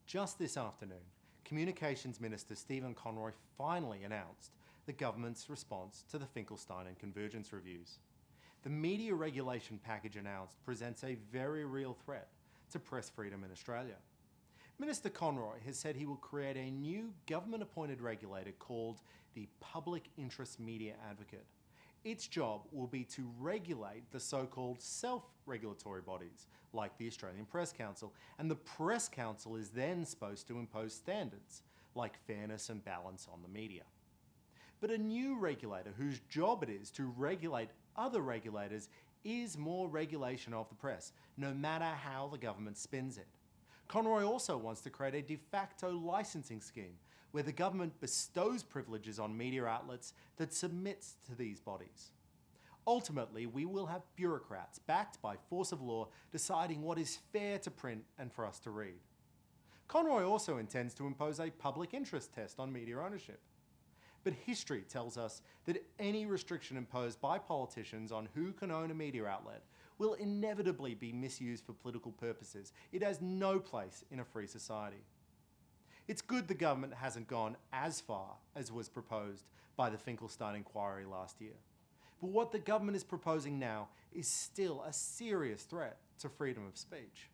Just this afternoon, Communications Minister Stephen Conroy finally announced the government's response to the Finkelstein and Convergence reviews. The media regulation package announced presents a very real threat to press freedom in Australia. Minister Conroy has said he will create a new government-appointed regulator called the Public Interest Media Advocate. Its job will be to regulate the so-called self-regulatory bodies, like the Australian Press Council, and the Press Council is then supposed to impose standards, like fairness and balance on the media. But a new regulator whose job it is to regulate other regulators is more regulation of the press, no matter how the government spins it. Conroy also wants to create a de facto licensing scheme where the government bestows privileges on media outlets that submits to these bodies. Ultimately, we will have bureaucrats backed by force of law deciding what is fair to print and for us to read. Conroy also intends to impose a public interest test on media ownership. But history tells us that any restriction imposed by politicians on who can own a media outlet will inevitably be misused for political purposes. It has no place in a free society. It's good the government hasn't gone as far as was proposed by the Finkelstein inquiry last year. But what the government is proposing now is still a serious threat to freedom of speech.